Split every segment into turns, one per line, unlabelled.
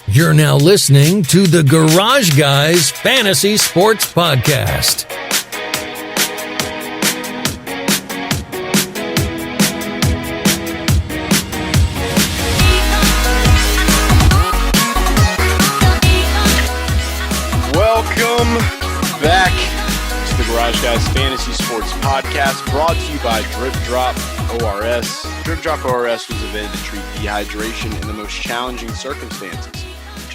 You're now listening to the Garage Guys Fantasy Sports Podcast.
Welcome back to the Garage Guys Fantasy Sports Podcast, brought to you by Drip Drop ORS. Drip Drop ORS was invented to treat dehydration in the most challenging circumstances.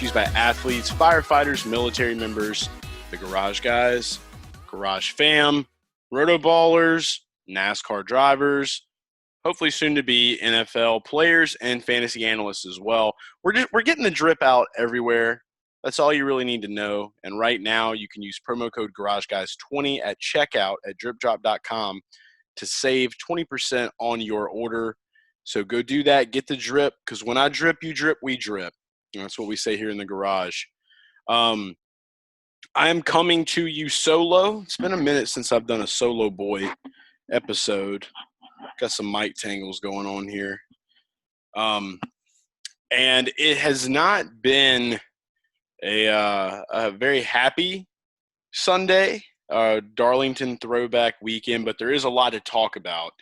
Used by athletes, firefighters, military members, the Garage Guys, Garage Fam, Rotoballers, NASCAR drivers, hopefully soon to be NFL players and fantasy analysts as well. We're getting the drip out everywhere. That's all you really need to know. And right now you can use promo code GarageGuys20 at checkout at dripdrop.com to save 20% on your order. So go do that. Get the drip, because when I drip, you drip, we drip. That's what we say here in the garage. I am coming to you solo. It's been a minute since I've done a solo boy episode. Got some mic tangles going on here. And it has not been a very happy Sunday, Darlington throwback weekend, but there is a lot to talk about.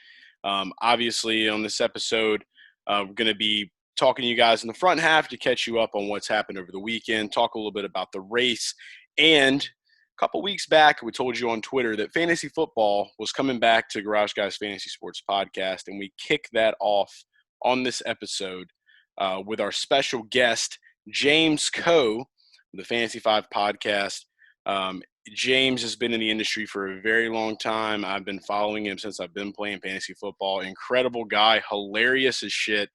Obviously, on this episode, we're going to be talking to you guys in the front half to catch you up on what's happened over the weekend, talk a little bit about the race. And a couple weeks back, we told you on Twitter that fantasy football was coming back to Garage Guys Fantasy Sports Podcast, and we kick that off on this episode with our special guest, James Koh, the Fantasy 5 podcast. James has been in the industry for a very long time. I've been following him since I've been playing fantasy football. Incredible guy, hilarious as shit.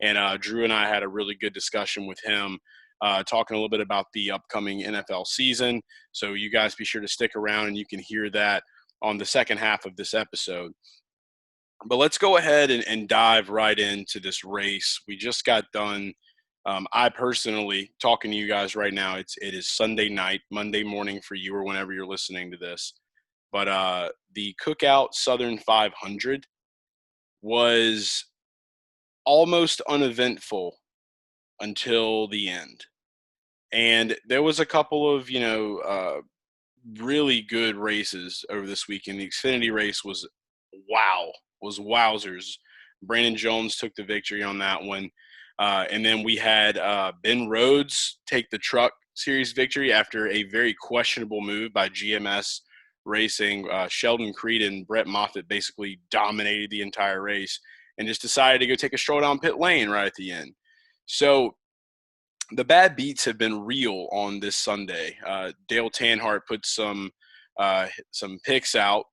And Drew and I had a really good discussion with him, talking a little bit about the upcoming NFL season. So you guys be sure to stick around, and you can hear that on the second half of this episode. But let's go ahead and dive right into this race. We just got done. I personally, talking to you guys right now, it is Sunday night, Monday morning for you or whenever you're listening to this. But the Cookout Southern 500 was almost uneventful until the end. And there was a couple of, really good races over this weekend. The Xfinity race was wowzers. Brandon Jones took the victory on that one. And then we had Ben Rhodes take the Truck Series victory after a very questionable move by GMS Racing. Sheldon Creed and Brett Moffitt basically dominated the entire race and just decided to go take a stroll down pit lane right at the end. So the bad beats have been real on this Sunday. Dale Tanhart put some picks out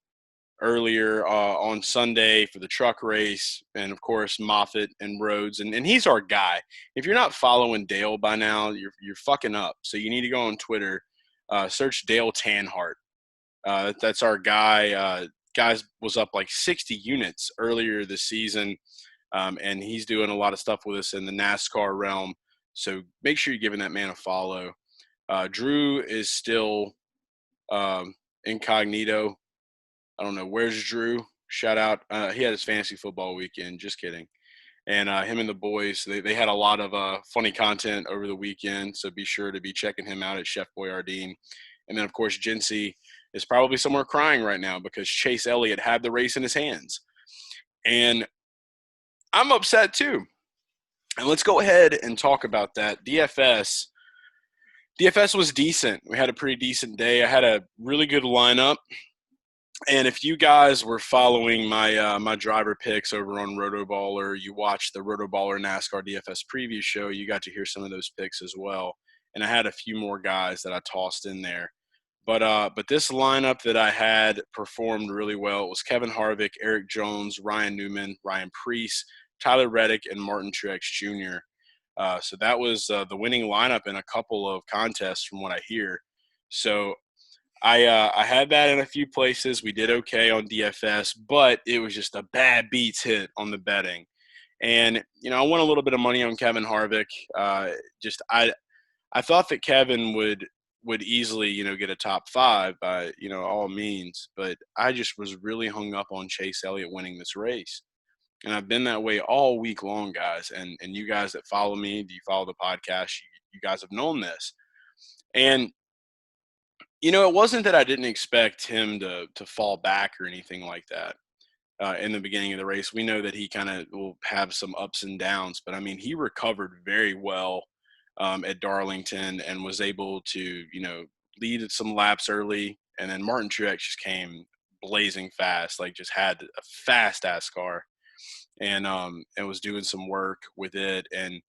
earlier on Sunday for the truck race, and of course Moffitt and Rhodes, and he's our guy. If you're not following Dale by now, you're fucking up. So you need to go on Twitter, search Dale Tanhart. That's our guy. Guys was up like 60 units earlier this season, and he's doing a lot of stuff with us in the NASCAR realm. So make sure you're giving that man a follow. Drew is still incognito. I don't know. Where's Drew? Shout out. He had his fantasy football weekend. Just kidding. And him and the boys, they had a lot of funny content over the weekend. So be sure to be checking him out at Chef Boyardeen. And then, of course, Jinsey is probably somewhere crying right now because Chase Elliott had the race in his hands. And I'm upset too. And let's go ahead and talk about that. DFS was decent. We had a pretty decent day. I had a really good lineup. And if you guys were following my driver picks over on Rotoballer, you watched the Rotoballer NASCAR DFS preview show, you got to hear some of those picks as well. And I had a few more guys that I tossed in there. But this lineup that I had performed really well. It was Kevin Harvick, Eric Jones, Ryan Newman, Ryan Preece, Tyler Reddick, and Martin Truex Jr. So that was the winning lineup in a couple of contests from what I hear. So I had that in a few places. We did okay on DFS, but it was just a bad beats hit on the betting. And, I won a little bit of money on Kevin Harvick. I thought that Kevin would easily, get a top 5 by, all means. But I just was really hung up on Chase Elliott winning this race. And I've been that way all week long, guys. And you guys that follow me, do you follow the podcast? you guys have known this. And, it wasn't that I didn't expect him to fall back or anything like that. In the beginning of the race, we know that he kind of will have some ups and downs, but I mean, he recovered very well at Darlington and was able to, lead some laps early. And then Martin Truex just came blazing fast, like just had a fast ass car, and was doing some work with it and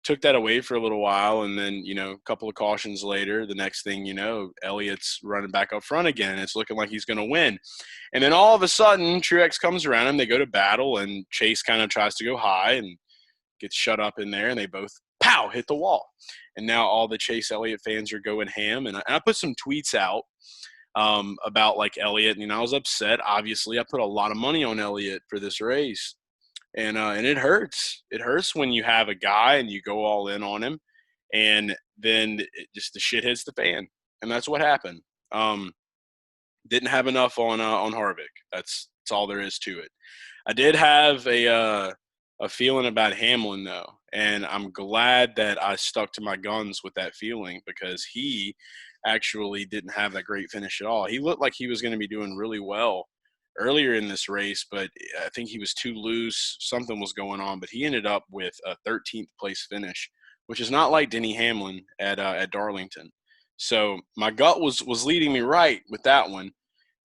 took that away for a little while. And then, a couple of cautions later, the next thing you know, Elliott's running back up front again, and it's looking like he's going to win. And then all of a sudden, Truex comes around him. They go to battle, and Chase kind of tries to go high and gets shut up in there, and they both, pow, hit the wall. And now all the Chase Elliott fans are going ham. And I put some tweets out about, like, Elliott. I was upset. Obviously, I put a lot of money on Elliott for this race. And it hurts. It hurts when you have a guy and you go all in on him, and then the shit hits the fan, and that's what happened. Didn't have enough on Harvick. That's all there is to it. I did have a feeling about Hamlin though, and I'm glad that I stuck to my guns with that feeling, because he actually didn't have that great finish at all. He looked like he was going to be doing really well earlier in this race, but I think he was too loose. Something was going on, but he ended up with a 13th place finish, which is not like Denny Hamlin at Darlington. So my gut was leading me right with that one.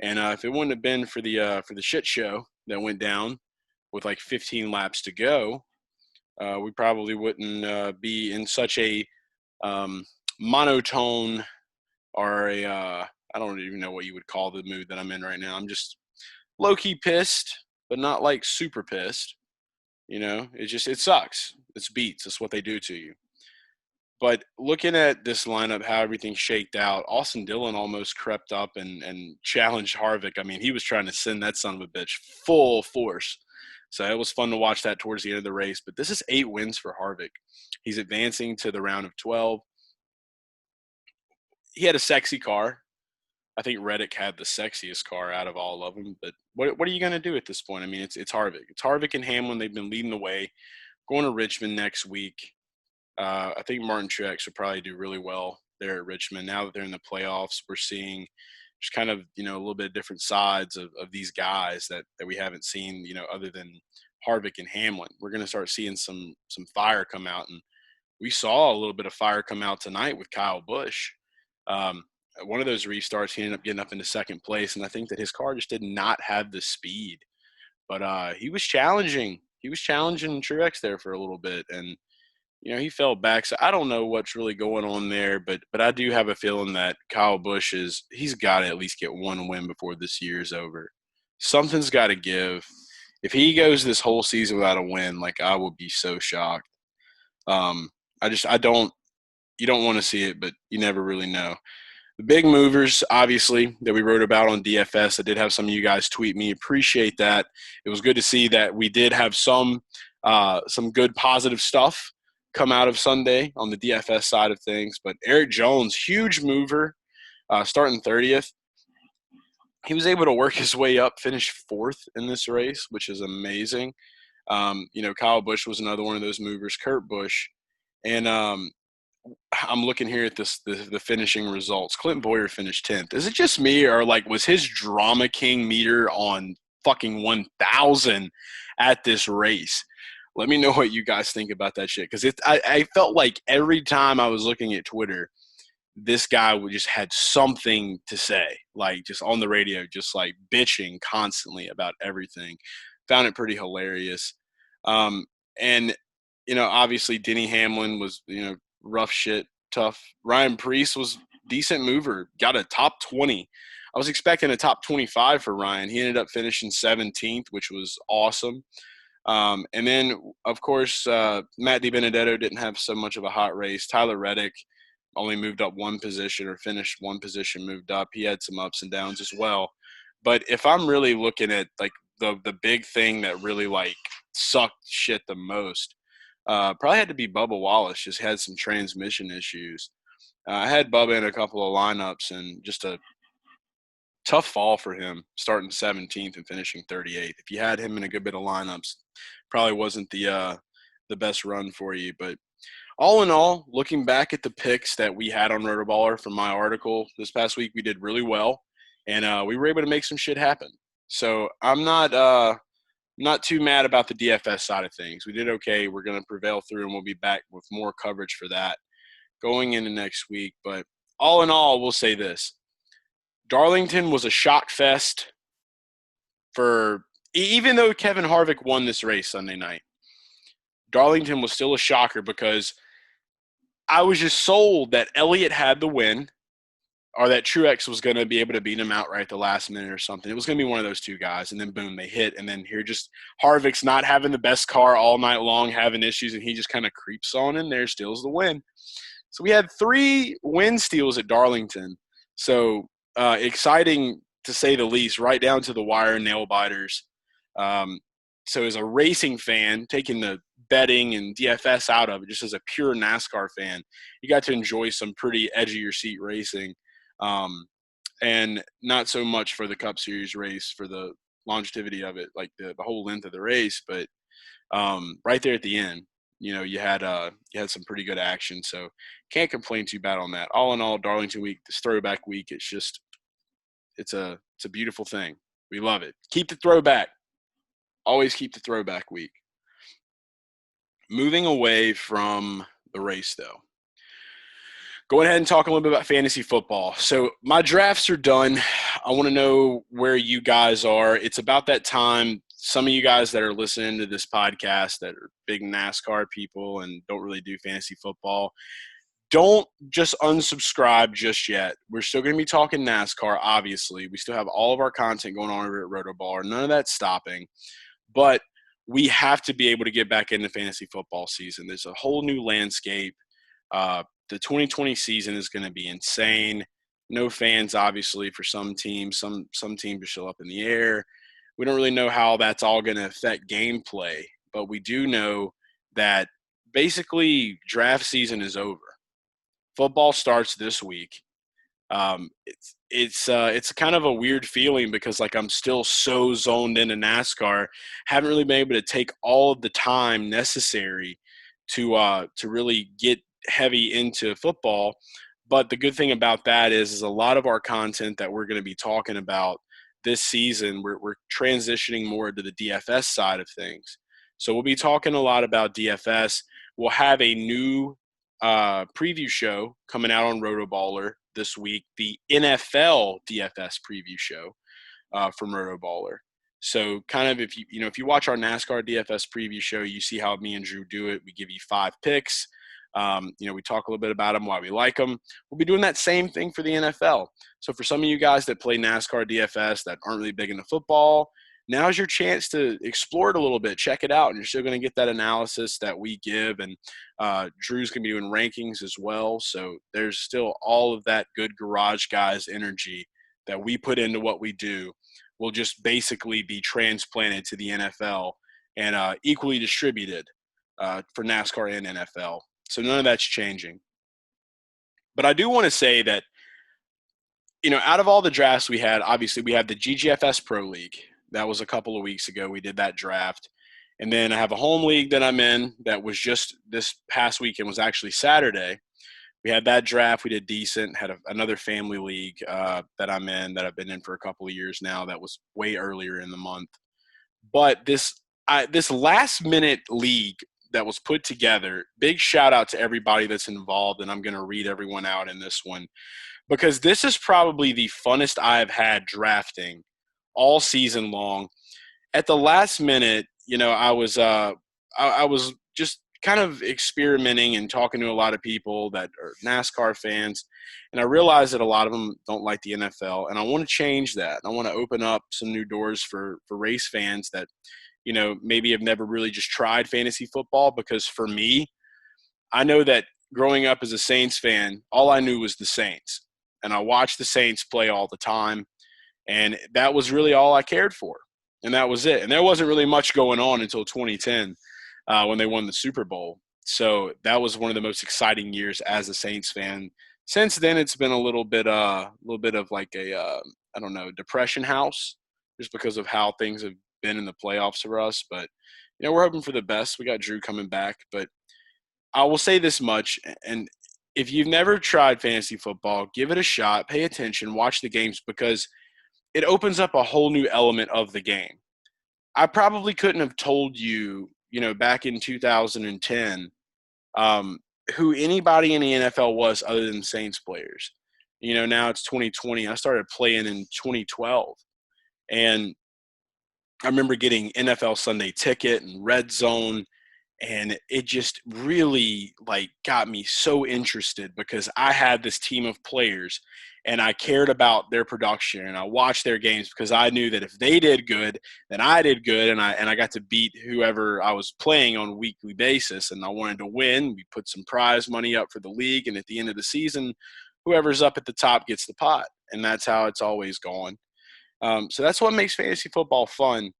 And if it wouldn't have been for the shit show that went down with like 15 laps to go, we probably wouldn't be in such a monotone or I don't even know what you would call the mood that I'm in right now. I'm just low-key pissed, but not like super pissed. It sucks. It's beats. It's what they do to you. But looking at this lineup, how everything shaked out, Austin Dillon almost crept up and challenged Harvick. I mean, he was trying to send that son of a bitch full force. So it was fun to watch that towards the end of the race. But this is 8 wins for Harvick. He's advancing to the round of 12. He had a sexy car. I think Reddick had the sexiest car out of all of them. But what are you going to do at this point? I mean, it's Harvick. It's Harvick and Hamlin. They've been leading the way. Going to Richmond next week. I think Martin Truex would probably do really well there at Richmond. Now that they're in the playoffs, we're seeing just kind of, a little bit of different sides of these guys that we haven't seen, other than Harvick and Hamlin. We're going to start seeing some fire come out. And we saw a little bit of fire come out tonight with Kyle Busch. One of those restarts, he ended up getting up into second place, and I think that his car just did not have the speed. But he was challenging. He was challenging Truex there for a little bit, and he fell back. So I don't know what's really going on there, but I do have a feeling that Kyle Busch he's got to at least get one win before this year's over. Something's got to give. If he goes this whole season without a win, like, I will be so shocked. You don't want to see it, but you never really know. The big movers, obviously, that we wrote about on DFS, I did have some of you guys tweet me. Appreciate that. It was good to see that we did have some good positive stuff come out of Sunday on the DFS side of things. But Eric Jones, huge mover, starting 30th. He was able to work his way up, finish 4th in this race, which is amazing. Kyle Busch was another one of those movers, Kurt Busch. And I'm looking here at the finishing results. Clint Boyer finished 10th. Is it just me, or was his Drama King meter on fucking 1,000 at this race? Let me know what you guys think about that shit, because I felt like every time I was looking at Twitter, this guy just had something to say, just on the radio, just bitching constantly about everything. Found it pretty hilarious. And obviously Denny Hamlin was, rough shit, tough. Ryan Preece was decent mover, got a top 20. I was expecting a top 25 for Ryan. He ended up finishing 17th, which was awesome. And then, of course, Matt DiBenedetto didn't have so much of a hot race. Tyler Reddick only moved up one position, or finished one position, moved up. He had some ups and downs as well. But if I'm really looking at the big thing that really sucked shit the most, probably had to be Bubba Wallace. Just had some transmission issues. I had Bubba in a couple of lineups, and just a tough fall for him, starting 17th and finishing 38th. If you had him in a good bit of lineups, probably wasn't the best run for you. But All in all, looking back at the picks that we had on Rotoballer from my article this past week, we did really well, and we were able to make some shit happen. So I'm not too mad about the DFS side of things. We did okay. We're going to prevail through, and we'll be back with more coverage for that going into next week. But all in all, we'll say this. Darlington was a shock fest for even though Kevin Harvick won this race Sunday night. Darlington was still a shocker because I was just sold that Elliott had the win or that Truex was going to be able to beat him outright the last minute or something. It was going to be one of those two guys, and then boom, they hit. And then here just Harvick's not having the best car all night long, having issues, and he just kind of creeps on in there, steals the win. So we had 3 win steals at Darlington. So exciting to say the least, right down to the wire nail biters. So as a racing fan, taking the betting and DFS out of it, just as a pure NASCAR fan, you got to enjoy some pretty edge of your seat racing. And not so much for the Cup Series race for the longevity of it, like the whole length of the race, but right there at the end, you had some pretty good action. So can't complain too bad on that. All in all, Darlington week, this throwback week, it's a beautiful thing. We love it. Keep the throwback. Always keep the throwback week. Moving away from the race, though. Go ahead and talk a little bit about fantasy football. So my drafts are done. I want to know where you guys are. It's about that time. Some of you guys that are listening to this podcast that are big NASCAR people and don't really do fantasy football, don't just unsubscribe just yet. We're still going to be talking NASCAR, obviously. We still have all of our content going on over at Rotoballer. None of that's stopping. But we have to be able to get back into fantasy football season. There's a whole new landscape. The 2020 season is going to be insane. No fans, obviously, for some teams. Some teams are still up in the air. We don't really know how that's all going to affect gameplay, but we do know that basically draft season is over. Football starts this week. It's kind of a weird feeling because I'm still so zoned into NASCAR, haven't really been able to take all of the time necessary to really get heavy into football. But the good thing about that is a lot of our content that we're going to be talking about this season, we're transitioning more to the DFS side of things. So we'll be talking a lot about DFS. We'll have a new preview show coming out on Rotoballer this week, the NFL DFS preview show from Rotoballer. So kind of if you watch our NASCAR DFS preview show, you see how me and Drew do it. We give you 5 picks. We talk a little bit about them, why we like them. We'll be doing that same thing for the NFL. So for some of you guys that play NASCAR DFS that aren't really big into football, now's your chance to explore it a little bit. Check it out, and you're still going to get that analysis that we give. And Drew's going to be doing rankings as well. So there's still all of that good Garage Guys energy that we put into what we do will just basically be transplanted to the NFL and equally distributed for NASCAR and NFL. So none of that's changing. But I do want to say that, out of all the drafts we had, obviously we have the GGFS Pro League. That was a couple of weeks ago. We did that draft. And then I have a home league that I'm in that was just this past weekend, was actually Saturday. We had that draft. We did decent. Had another family league that I'm in that I've been in for a couple of years now that was way earlier in the month. But this last-minute league that was put together, big shout-out to everybody that's involved, and I'm going to read everyone out in this one because this is probably the funnest I've had drafting all season long. At the last minute, I was just kind of experimenting and talking to a lot of people that are NASCAR fans, and I realized that a lot of them don't like the NFL, and I want to change that. I want to open up some new doors for race fans that, maybe have never really just tried fantasy football, because for me, I know that growing up as a Saints fan, all I knew was the Saints, and I watched the Saints play all the time. And that was really all I cared for. And that was it. And there wasn't really much going on until 2010 when they won the Super Bowl. So that was one of the most exciting years as a Saints fan. Since then, it's been a little bit of like a depression house, just because of how things have been in the playoffs for us. But, we're hoping for the best. We got Drew coming back. But I will say this much, and if you've never tried fantasy football, give it a shot, pay attention, watch the games, because it opens up a whole new element of the game. I probably couldn't have told you, back in 2010, um, who anybody in the NFL was other than Saints players. Now it's 2020. I started playing in 2012. And I remember getting NFL Sunday Ticket and Red Zone, and it just really got me so interested because I had this team of players and I cared about their production and I watched their games because I knew that if they did good, then I did good, and I got to beat whoever I was playing on a weekly basis, and I wanted to win. We put some prize money up for the league, and at the end of the season, whoever's up at the top gets the pot, and that's how it's always gone. So that's what makes fantasy football fun.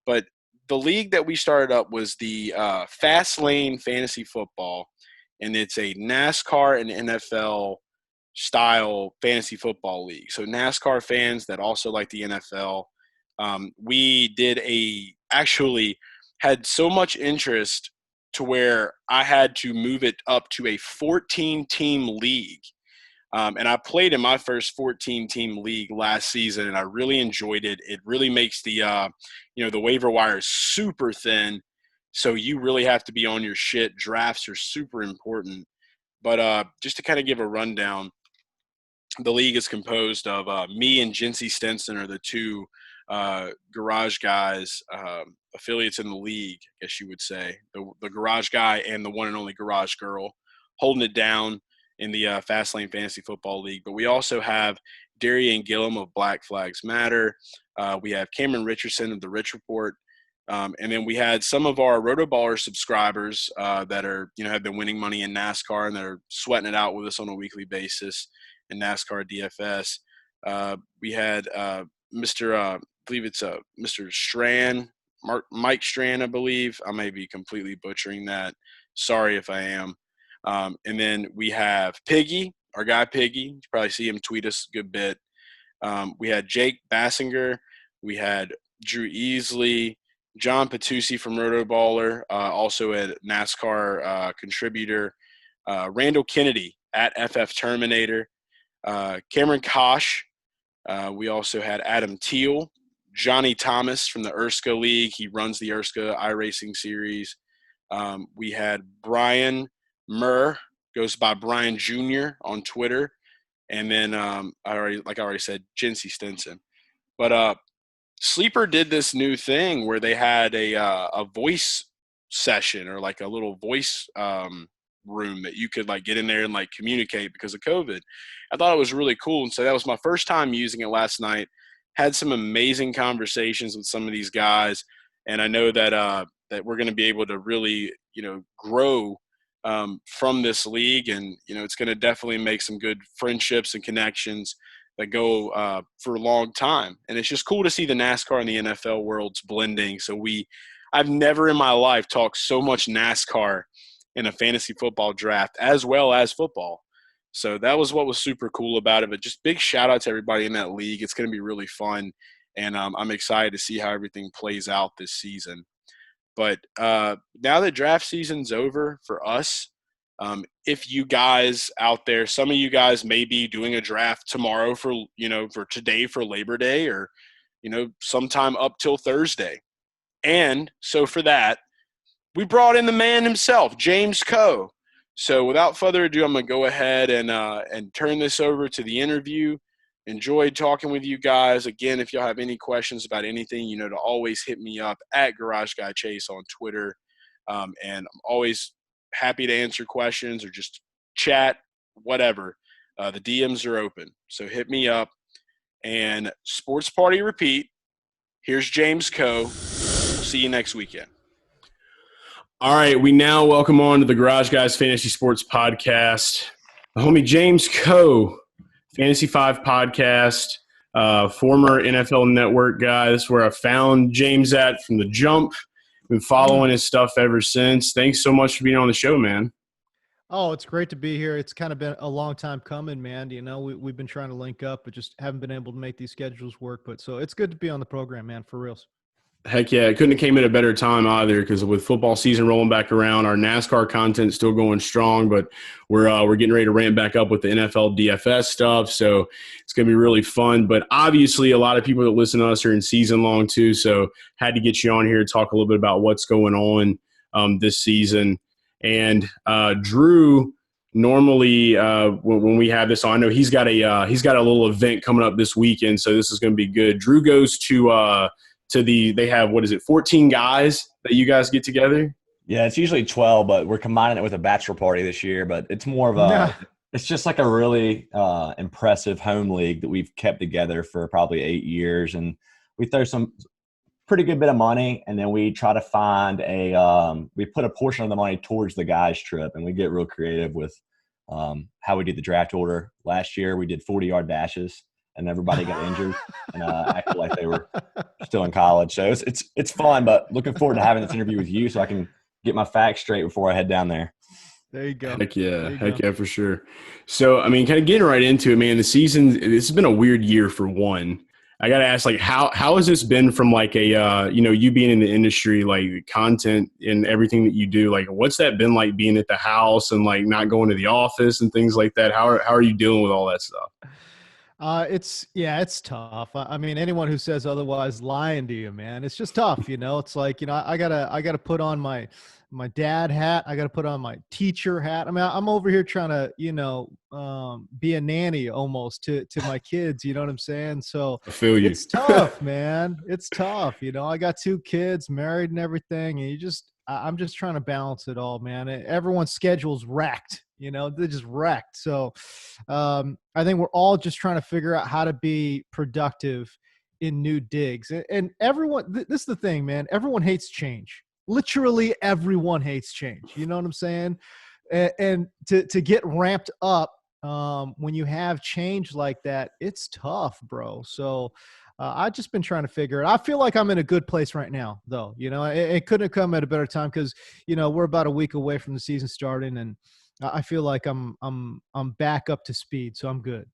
But the league that we started up was the Fast Lane Fantasy Football, and it's a NASCAR and NFL style fantasy football league. So NASCAR fans that also like the NFL. We actually had so much interest to where I had to move it up to a 14-team league. And I played in my first 14-team league last season, and I really enjoyed it. It really makes the waiver wire super thin, so you really have to be on your shit. Drafts are super important. But just to kind of give a rundown, the league is composed of me and Jinsey Stinson are the two garage guys, affiliates in the league, I guess you would say. The garage guy and the one and only garage girl holding it down in the Fast Lane Fantasy Football League. But we also have Darian Gillum of Black Flags Matter. We have Cameron Richardson of The Rich Report. And then we had some of our Rotoballer subscribers that are, have been winning money in NASCAR, and they're sweating it out with us on a weekly basis in NASCAR DFS. We had I believe it's Mr. Strand, Mike Strand, I believe. I may be completely butchering that. Sorry if I am. And then we have Piggy, our guy Piggy. You probably see him tweet us a good bit. We had Jake Bassinger. We had Drew Easley, John Patuzzi from Rotoballer, also a NASCAR contributor. Randall Kennedy at FF Terminator. Cameron Kosh. We also had Adam Teal. Johnny Thomas from the Erska League. He runs the Erska iRacing series. We had Brian Murr, goes by Brian Jr. on Twitter. And then I already said, Jinsey Stinson. But Sleeper did this new thing where they had a voice session, or like a little voice room that you could get in there and communicate because of COVID. I thought it was really cool. And so that was my first time using it last night. Had some amazing conversations with some of these guys. And I know that that we're going to be able to really, grow from this league. And, it's going to definitely make some good friendships and connections that go for a long time. And it's just cool to see the NASCAR and the NFL worlds blending. So I've never in my life talked so much NASCAR in a fantasy football draft as well as football. So that was what was super cool about it. But just big shout out to everybody in that league. It's going to be really fun. And I'm excited to see how everything plays out this season. But now that draft season's over for us, if you guys out there, some of you guys may be doing a draft tomorrow for today for Labor Day, or, sometime up till Thursday. And so for that, we brought in the man himself, James Koh. So without further ado, I'm going to go ahead and turn this over to the interview. Enjoyed talking with you guys. Again, if y'all have any questions about anything, to always hit me up at Garage Guy Chase on Twitter. And I'm always happy to answer questions or just chat, whatever. The DMs are open. So hit me up. And Sports Party Repeat. Here's James Koh. We'll see you next weekend. All right, we now welcome on to the Garage Guys Fantasy Sports Podcast, the homie James Koh, Fantasy 5 podcast, former NFL Network guy. This is where I found James at from the jump. Been following his stuff ever since. Thanks so much for being on the show, man.
Oh, it's great to be here. It's kind of been a long time coming, man. We've been trying to link up, but just haven't been able to make these schedules work. But so it's good to be on the program, man, for reals.
Heck yeah, it couldn't have came at a better time either, because with football season rolling back around, our NASCAR content still going strong, but we're getting ready to ramp back up with the NFL DFS stuff, so it's going to be really fun. But obviously, a lot of people that listen to us are in season long too, so had to get you on here to talk a little bit about what's going on this season. And Drew, normally when we have this on, I know he's got a little event coming up this weekend, so this is going to be good. Drew goes to they have, 14 guys that you guys get together?
Yeah, it's usually 12, but we're combining it with a bachelor party this year. But it's more of it's just like a really impressive home league that we've kept together for probably 8 years. And we throw some pretty good bit of money, and then we try to find we put a portion of the money towards the guys' trip, and we get real creative with how we do the draft order. Last year, we did 40-yard dashes, and everybody got injured and acted like they were still in college. So it's fun, but looking forward to having this interview with you so I can get my facts straight before I head down there.
There you go.
Heck yeah, for sure. So, I mean, kind of getting right into it, man, this has been a weird year for one. I got to ask, like, how has this been from like you being in the industry, like content and everything that you do, like what's that been like being at the house and like not going to the office and things like that? How are you dealing with all that stuff?
It's tough. I mean, anyone who says otherwise lying to you, man. It's just tough. It's like, I gotta put on my dad hat. I gotta put on my teacher hat. I mean, I'm over here trying to, be a nanny almost to my kids. You know what I'm saying? So
I feel you.
It's tough, man. It's tough. I got 2 kids, married and everything, and I'm just trying to balance it all, man. Everyone's schedule's wrecked. They're just wrecked. So I think we're all just trying to figure out how to be productive in new digs. And everyone, this is the thing, man. Everyone hates change. Literally everyone hates change. You know what I'm saying? And to get ramped up when you have change like that, it's tough, bro. So I've just been trying to figure it. I feel like I'm in a good place right now, though. It couldn't have come at a better time because, we're about a week away from the season starting, and I feel like I'm back up to speed, so I'm good.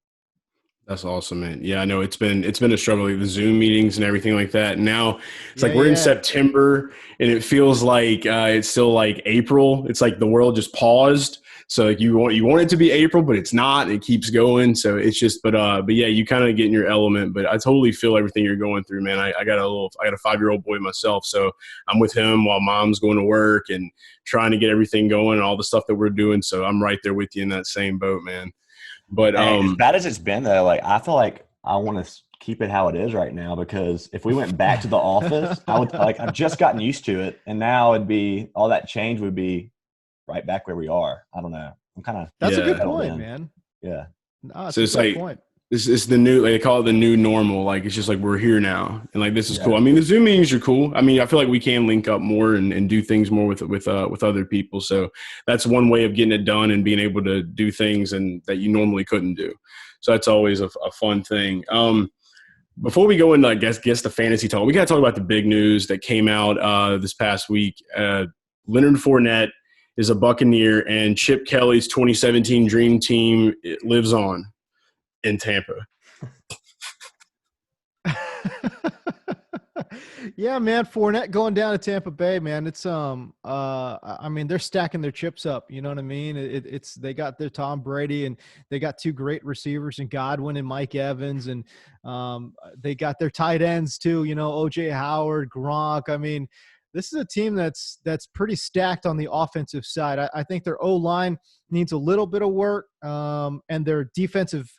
That's awesome, man. Yeah, I know it's been a struggle, like the Zoom meetings and everything like that. And now it's like we're in September, and it feels like it's still like April. It's like the world just paused. So like you want it to be April, but it's not. It keeps going. So it's just, but yeah, you kind of get in your element. But I totally feel everything you're going through, man. I got a 5-year-old boy myself, so I'm with him while mom's going to work and trying to get everything going and all the stuff that we're doing. So I'm right there with you in that same boat, man. But
as bad as it's been, though, like I feel like I want to keep it how it is right now, because if we went back to the office, I've just gotten used to it, and now all that change would be right back where we are. I don't know. I'm kind of
that's a good point, man.
Yeah.
No,
so it's like point. It's the new, like they call it the new normal. Like it's just like we're here now, and like this is cool. I mean, the Zoom meetings are cool. I mean, I feel like we can link up more and do things more with other people. So that's one way of getting it done and being able to do things and that you normally couldn't do. So that's always a fun thing. Before we go into, I guess the fantasy talk, we got to talk about the big news that came out this past week. Leonard Fournette is a Buccaneer, and Chip Kelly's 2017 Dream Team lives on in Tampa.
Yeah, man, Fournette going down to Tampa Bay, man. It's I mean, they're stacking their chips up. You know what I mean? It's they got their Tom Brady, and they got 2 great receivers in Godwin and Mike Evans, and they got their tight ends too. OJ Howard, Gronk. I mean, this is a team that's pretty stacked on the offensive side. I think their O-line needs a little bit of work, and their defensive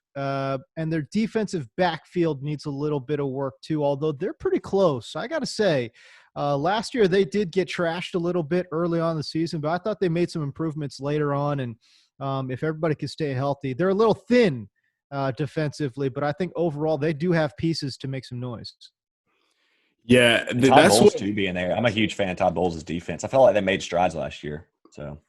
backfield needs a little bit of work too, although they're pretty close. I got to say, last year they did get trashed a little bit early on in the season, but I thought they made some improvements later on, and if everybody could stay healthy. They're a little thin defensively, but I think overall they do have pieces to make some noise.
Yeah, that's Bowles too being there. I'm a huge fan of Todd Bowles' defense. I felt like they made strides last year. So,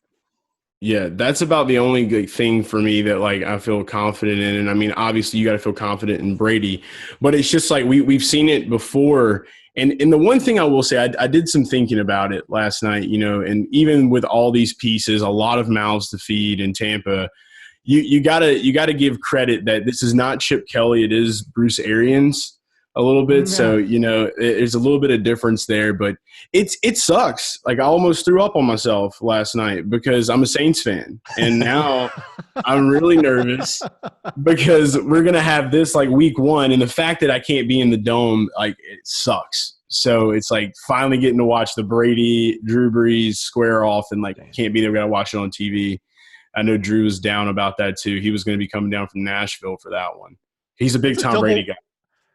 yeah, that's about the only good thing for me that like I feel confident in. And I mean, obviously, you got to feel confident in Brady, but it's just like we've seen it before. And the one thing I will say, I did some thinking about it last night, and even with all these pieces, a lot of mouths to feed in Tampa. You gotta give credit that this is not Chip Kelly. It is Bruce Arians. a little bit. So, there's a little bit of difference there, but it sucks. Like I almost threw up on myself last night because I'm a Saints fan. And now I'm really nervous because we're going to have this like week 1. And the fact that I can't be in the dome, like it sucks. So it's like finally getting to watch the Drew Brees square off and like can't be there. We got to watch it on TV. I know Drew was down about that too. He was going to be coming down from Nashville for that one. He's a big Tom Brady guy.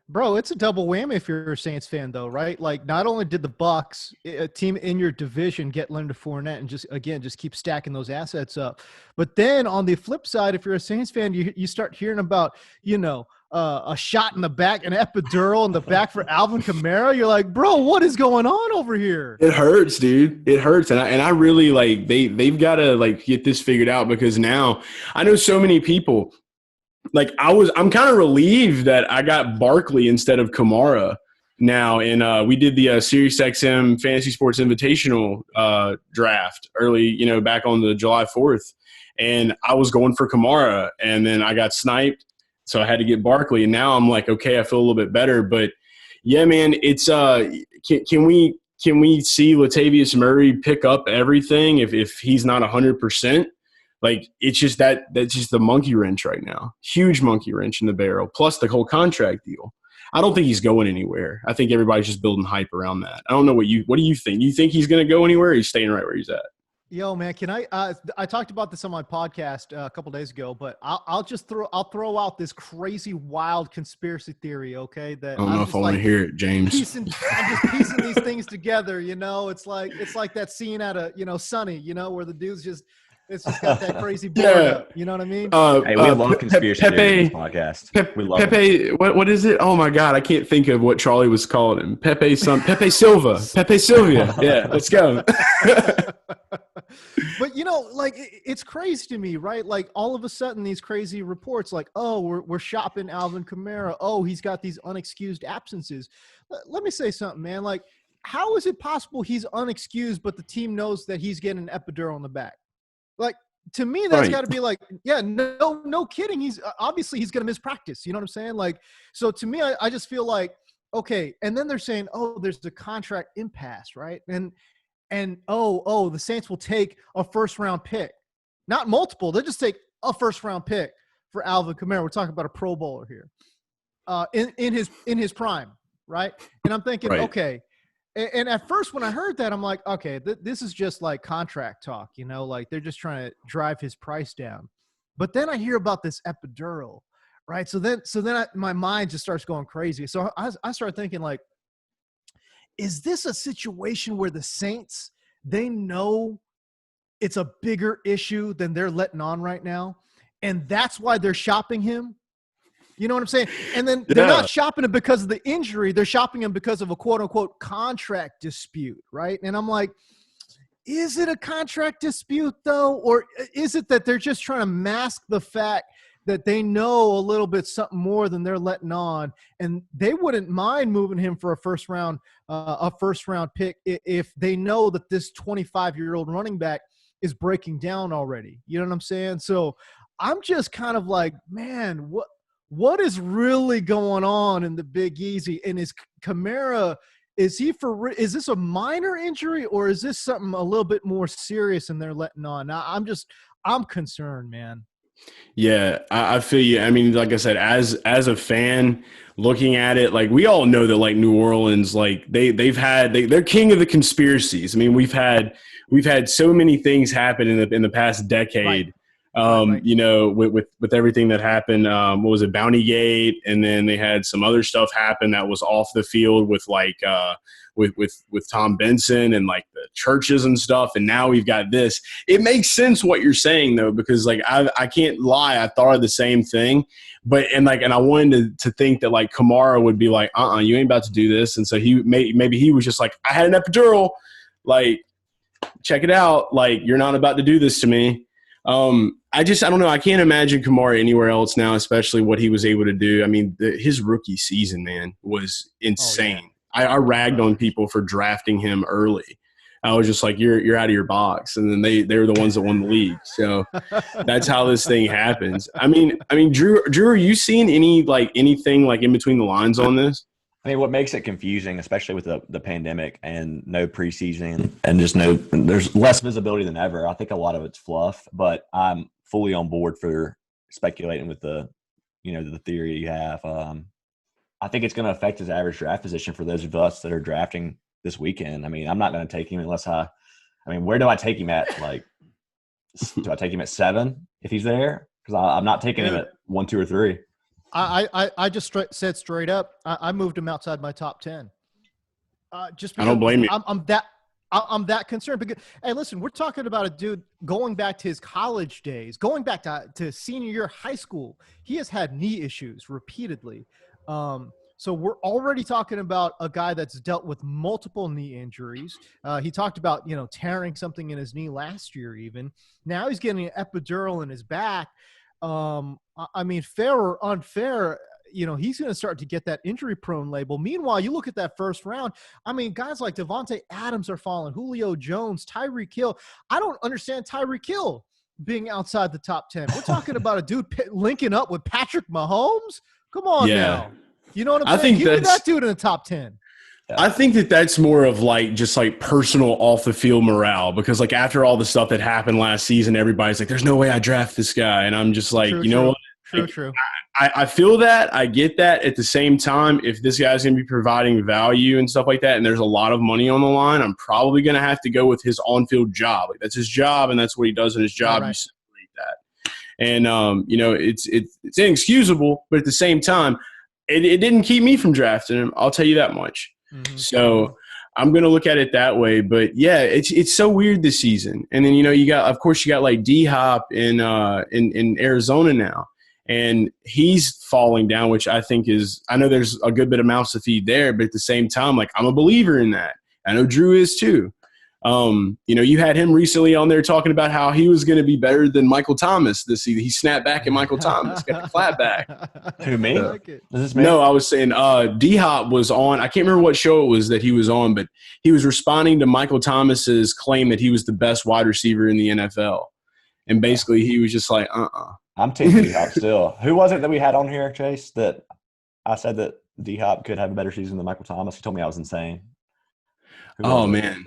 Bro, it's a double whammy if you're a Saints fan, though, right? Like, not only did the Bucs, a team in your division, get Leonard Fournette and just keep stacking those assets up, but then on the flip side, if you're a Saints fan, you start hearing about, a shot in the back, an epidural in the back for Alvin Kamara. You're like, bro, what is going on over here?
It hurts, dude. It hurts, and I really like they've got to like get this figured out because now I know so many people. Like I'm kind of relieved that I got Barkley instead of Kamara now. And we did the SiriusXM Fantasy Sports Invitational draft early, back on the July 4th. And I was going for Kamara, and then I got sniped. So I had to get Barkley. And now I'm like, okay, I feel a little bit better. But yeah, man, it's can we see Latavius Murray pick up everything if he's not 100%? Like, it's just that's just the monkey wrench right now. Huge monkey wrench in the barrel, plus the whole contract deal. I don't think he's going anywhere. I think everybody's just building hype around that. I don't know what do you think? Do you think he's going to go anywhere, or he's staying right where he's at?
Yo, man, can I talked about this on my podcast a couple days ago, but I'll throw out this crazy, wild conspiracy theory, okay? That
I don't know if I want to hear it, James.
I'm just piecing these things together, It's like that scene out of, Sunny, where the dude's just – it's just got that crazy build up. You know what I mean?
Hey, we love conspiracy theories on this podcast. We love
Pepe, what is it? Oh, my God. I can't think of what Charlie was calling him. Pepe Silva. Pepe Sylvia. Yeah, let's go.
But, it's crazy to me, right? Like, all of a sudden, these crazy reports like, oh, we're shopping Alvin Kamara. Oh, he's got these unexcused absences. Let me say something, man. Like, how is it possible he's unexcused, but the team knows that he's getting an epidural in the back? Like, to me, that's got to be like, yeah, no kidding. He's obviously he's going to miss practice. You know what I'm saying? Like, so to me, I just feel like, okay. And then they're saying, oh, there's the contract impasse, right? And the Saints will take a first-round pick, not multiple. They'll just take a first-round pick for Alvin Kamara. We're talking about a Pro Bowler here, in his prime, right? And I'm thinking, okay. And at first when I heard that, I'm like, okay, this is just like contract talk, like they're just trying to drive his price down. But then I hear about this epidural, right? So then my mind just starts going crazy. So I started thinking, like, is this a situation where the Saints, they know it's a bigger issue than they're letting on right now, and that's why they're shopping him? You know what I'm saying? And then they're not shopping him because of the injury. They're shopping him because of a quote-unquote contract dispute, right? And I'm like, is it a contract dispute, though? Or is it that they're just trying to mask the fact that they know a little bit something more than they're letting on, and they wouldn't mind moving him for a first-round pick if they know that this 25-year-old running back is breaking down already. You know what I'm saying? So I'm just kind of like, man, what is really going on in the Big Easy? And is Kamara, is this a minor injury, or is this something a little bit more serious and they're letting on? Now, I'm concerned, man.
Yeah, I feel you. I mean, like I said, as a fan looking at it, like we all know that like New Orleans, like they're king of the conspiracies. I mean, we've had so many things happen in the past decade.
Right.
With everything that happened, what was it, Bountygate, and then they had some other stuff happen that was off the field with like with Tom Benson and like the churches and stuff, and now we've got this. It makes sense what you're saying though, because like I can't lie, I thought of the same thing, but and I wanted to think that like Kamara would be like, you ain't about to do this, and so maybe he was just like, I had an epidural, like check it out, like you're not about to do this to me. I don't know. I can't imagine Kamara anywhere else now, especially what he was able to do. I mean, his rookie season, man, was insane. Oh, yeah. I ragged on people for drafting him early. I was just like, you're out of your box. And then they were the ones that won the league. So that's how this thing happens. I mean, Drew, are you seeing anything like in between the lines on this?
I mean, what makes it confusing, especially with the pandemic and no preseason and just there's less visibility than ever. I think a lot of it's fluff, but I'm fully on board for speculating with the theory you have. I think it's going to affect his average draft position for those of us that are drafting this weekend. I mean, I'm not going to take him unless where do I take him at? Like, do I take him at 7 if he's there? Because I'm not taking him at 1, 2, or 3.
I just said straight up, I moved him outside my top 10. Just because
I don't blame you.
I'm that concerned because, hey, listen, we're talking about a dude going back to his college days, going back to senior year of high school. He has had knee issues repeatedly. So we're already talking about a guy that's dealt with multiple knee injuries. He talked about, tearing something in his knee last year even. Now he's getting an epidural in his back. Fair or unfair, he's going to start to get that injury-prone label. Meanwhile, you look at that first round. I mean, guys like Devontae Adams are falling, Julio Jones, Tariq Hill. I don't understand Tariq Hill being outside the top 10. We're talking about a dude linking up with Patrick Mahomes. Come on now. You know what I'm saying? Give me that dude in the top 10.
I think that's more of just personal off the field morale, because after all the stuff that happened last season, everybody's like, there's no way I draft this guy. And I'm just like, know what?
True.
I feel that. I get that. At the same time, if this guy's going to be providing value and stuff like that, and there's a lot of money on the line, I'm probably going to have to go with his on-field job. That's his job, and that's what he does in his job.
Right.
You separate that. And, it's inexcusable, but at the same time, it didn't keep me from drafting him. I'll tell you that much.
Mm-hmm.
So I'm going to look at it that way. But, yeah, it's so weird this season. And then, you got D-Hop in Arizona now. And he's falling down, which I think I know there's a good bit of mouths to feed there. But at the same time, I'm a believer in that. I know Drew is too. You had him recently on there talking about how he was going to be better than Michael Thomas this season. He snapped back at Michael Thomas, got the flat back.
Who, me?
Is
this me?
No, I was saying D-Hop was on. I can't remember what show it was that he was on, but he was responding to Michael Thomas's claim that he was the best wide receiver in the NFL. And basically he was just like,
I'm team D-Hop still. Who was it that we had on here, Chase, that I said that D-Hop could have a better season than Michael Thomas? He told me I was insane.
Oh, man.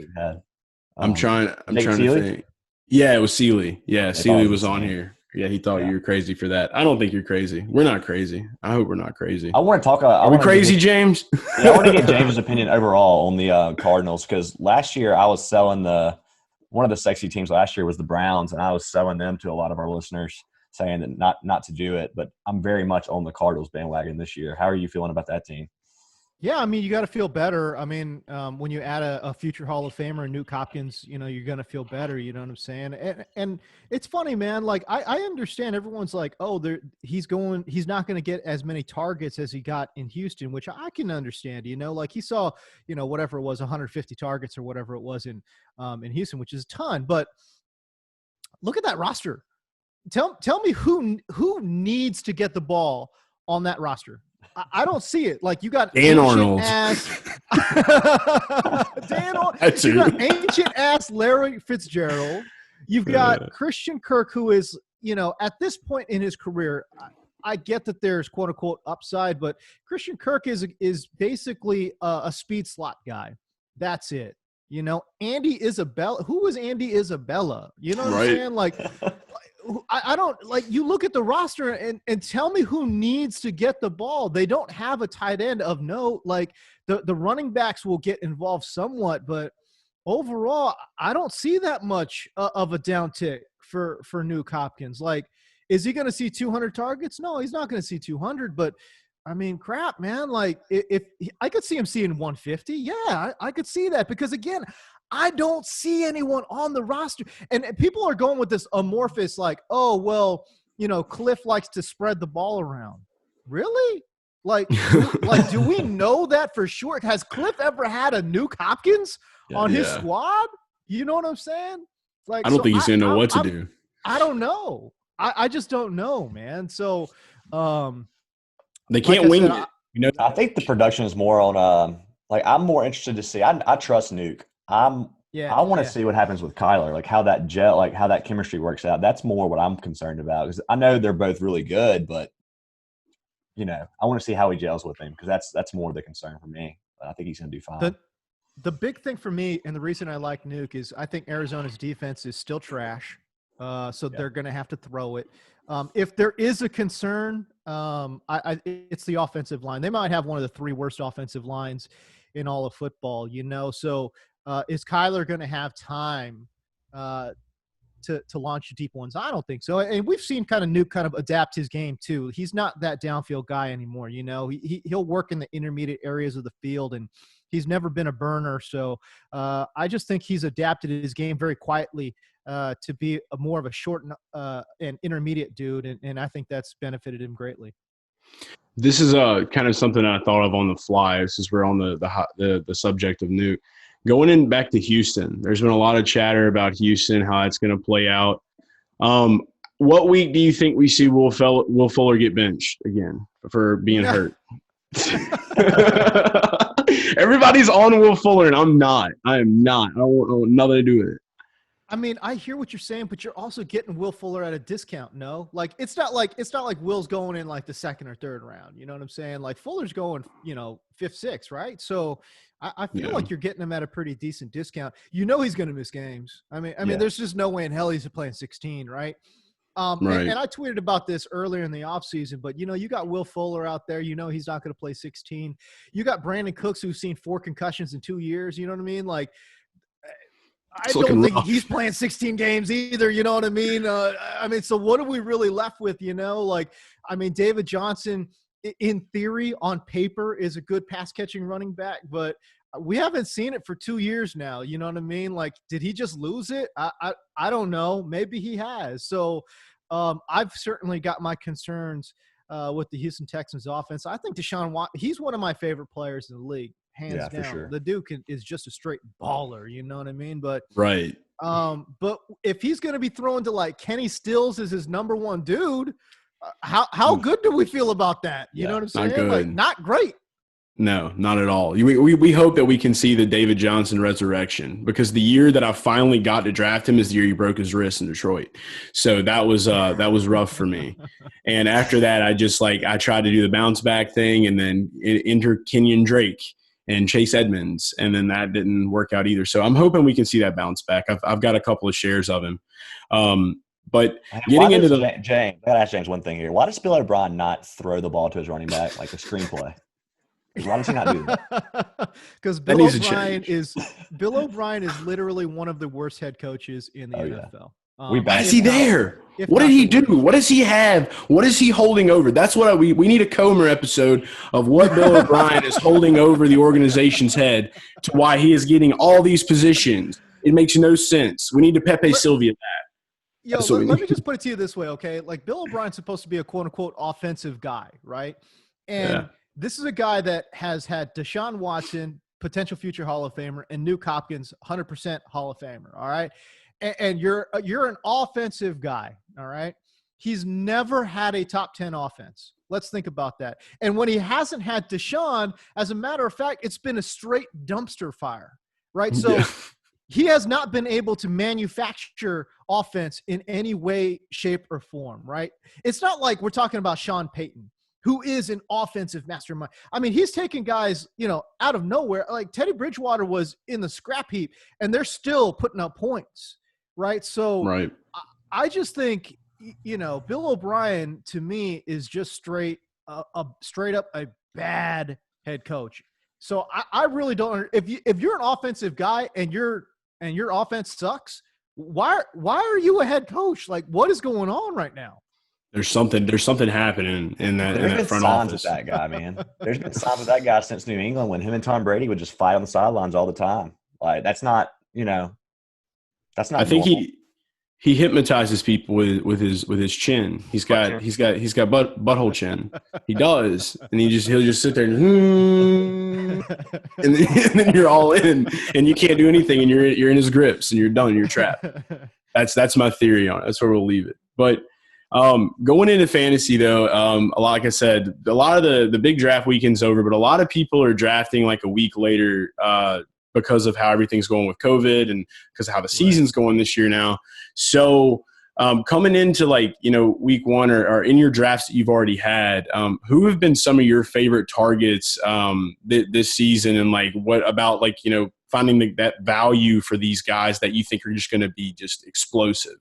I'm trying to think. Yeah, it was Seeley. Yeah, Seeley was on here. Yeah, he thought you were crazy for that. I don't think you're crazy. We're not crazy. I hope we're not crazy.
I want to talk.
Are we crazy, James?
I want to get James' opinion overall on the Cardinals, because last year I was selling one of the sexy teams last year was the Browns, and I was selling them to a lot of our listeners, saying that not to do it. But I'm very much on the Cardinals bandwagon this year. How are you feeling about that team?
Yeah, you got to feel better. When you add a future Hall of Famer, Nuke Hopkins, you're going to feel better. You know what I'm saying? And it's funny, man. I understand everyone's like, oh, he's not going to get as many targets as he got in Houston, which I can understand. He saw, whatever it was, 150 targets or whatever it was in Houston, which is a ton. But look at that roster. Tell me who needs to get the ball on that roster. I don't see it. You got
Dan Arnold.
You got ancient ass Larry Fitzgerald. You've got Christian Kirk, who is, at this point in his career, I get that there's quote unquote upside, but Christian Kirk is basically a speed slot guy. That's it. Andy Isabella. Who is Andy Isabella? You know what I'm saying? I don't you look at the roster and tell me who needs to get the ball. They don't have a tight end of note. The running backs will get involved somewhat, but overall, I don't see that much of a downtick for Nuke Hopkins. Is he going to see 200 targets? No, he's not going to see 200, but crap, man. If I could see him seeing 150, yeah, I could see that, because again, I don't see anyone on the roster. And people are going with this amorphous, Cliff likes to spread the ball around. Really? Do we know that for sure? Has Cliff ever had a Nuke Hopkins on his squad? You know what I'm saying?
I don't think he's going to know what to do.
I don't know. I just don't know, man. So
they can't wing it.
I think the production is more on I'm more interested to see. I trust Nuke. I want to see what happens with Kyler, how that gel, how that chemistry works out. That's more what I'm concerned about, because I know they're both really good, but I want to see how he gels with him because that's more the concern for me. But I think he's going to do fine.
The big thing for me, and the reason I like Nuke, is I think Arizona's defense is still trash. They're going to have to throw it. If there is a concern, it's the offensive line. They might have one of the 3 worst offensive lines in all of football, So is Kyler going to have time to launch deep ones? I don't think so. And we've seen kind of Nuke kind of adapt his game too. He's not that downfield guy anymore. He'll work in the intermediate areas of the field, and he's never been a burner. So I just think he's adapted his game very quietly to be more of a short and intermediate dude. And I think that's benefited him greatly.
This is kind of something I thought of on the fly. Since we're on the subject of Nuke. Going in back to Houston, there's been a lot of chatter about Houston, how it's going to play out. What week do you think we see Will Fuller get benched again for being hurt? Everybody's on Will Fuller, and I'm not. I am not. I don't want nothing to do with it.
I mean, I hear what you're saying, but you're also getting Will Fuller at a discount. No, like it's not like Will's going in like the 2nd or 3rd round. You know what I'm saying? Like Fuller's going, 5th, 6th, right? So I feel like you're getting him at a pretty decent discount. He's going to miss games. I mean, there's just no way in hell he's playing 16, right?
Right.
And I tweeted about this earlier in the offseason, but, you got Will Fuller out there. He's not going to play 16. You got Brandon Cooks, who's seen 4 concussions in 2 years. You know what I mean? Like, I don't think he's playing 16 games either. You know what I mean? So what are we really left with, David Johnson, in theory, on paper, is a good pass-catching running back, but we haven't seen it for 2 years now. You know what I mean? Like, did he just lose it? I don't know. Maybe he has. So I've certainly got my concerns with the Houston Texans offense. I think Deshaun Watson, he's one of my favorite players in the league, hands down. For sure. The Duke is just a straight baller. You know what I mean? But
right.
But if he's going to be thrown to like Kenny Stills as his number 1 dude, how good do we feel about that? You know what I'm saying?
Not good.
Like, not great.
No, not at all. We hope that we can see the David Johnson resurrection, because the year that I finally got to draft him is the year he broke his wrist in Detroit. So that was rough for me. And after that, I tried to do the bounce back thing and then enter Kenyon Drake and Chase Edmonds, and then that didn't work out either. So I'm hoping we can see that bounce back. I've got a couple of shares of him. But getting into
James, I got to ask James one thing here. Why does Bill O'Brien not throw the ball to his running back like a screenplay? Why does he not do that?
Because Bill O'Brien is literally one of the worst head coaches in the NFL.
Why is he there? What did he do? What does he have? What is he holding over? That's what we need a Comer episode of what Bill O'Brien is holding over the organization's head to why he is getting all these positions. It makes no sense. We need to Pepe Sylvia that.
Let me just put it to you this way, okay? Like, Bill O'Brien's supposed to be a quote-unquote offensive guy, right? And this is a guy that has had Deshaun Watson, potential future Hall of Famer, and Nuke Hopkins, 100% Hall of Famer, all right? And you're an offensive guy, all right? He's never had a top 10 offense. Let's think about that. And when he hasn't had Deshaun, as a matter of fact, it's been a straight dumpster fire, right? So he has not been able to manufacture offense in any way, shape, or form, right? It's not like we're talking about Sean Payton, who is an offensive mastermind. I mean, he's taking guys, out of nowhere. Like Teddy Bridgewater was in the scrap heap, and they're still putting up points, right? So I just think, Bill O'Brien, to me, is just straight up a bad head coach. So I really don't – if you're an offensive guy and your offense sucks, why are you a head coach? Like, what is going on right now?
There's something happening in that front office.
With that guy, man. There's been signs with that guy since New England when him and Tom Brady would just fight on the sidelines all the time. Like, that's not, that's not.
I think he hypnotizes people with his chin. He's got butthole chin. He does, and he'll just sit there and then you're all in, and you can't do anything, and you're in his grips, and you're done. You're trapped. That's my theory on it. That's where we'll leave it. But going into fantasy, though, like I said, a lot of the big draft weekend's over, but a lot of people are drafting like a week later because of how everything's going with COVID and because of how the season's going this year now. So Coming into week one or in your drafts that you've already had, who have been some of your favorite targets this season, and what about finding that value for these guys that you think are just going to be just explosive?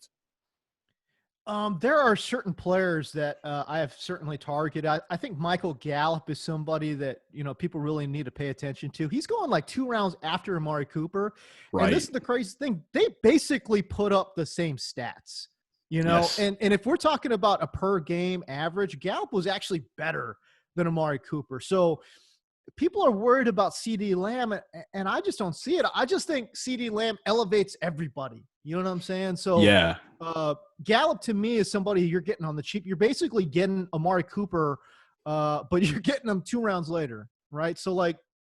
There are certain players that I have certainly targeted. I think Michael Gallup is somebody that, people really need to pay attention to. He's going 2 rounds after Amari Cooper.
Right.
And this is the crazy thing. They basically put up the same stats,
Yes.
and if we're talking about a per game average, Gallup was actually better than Amari Cooper. So people are worried about CD Lamb, and I just don't see it. I just think CD Lamb elevates everybody. You know what I'm saying? So
Yeah.
Gallup to me is somebody you're getting on the cheap. You're basically getting Amari Cooper, but you're getting him 2 rounds later, right? So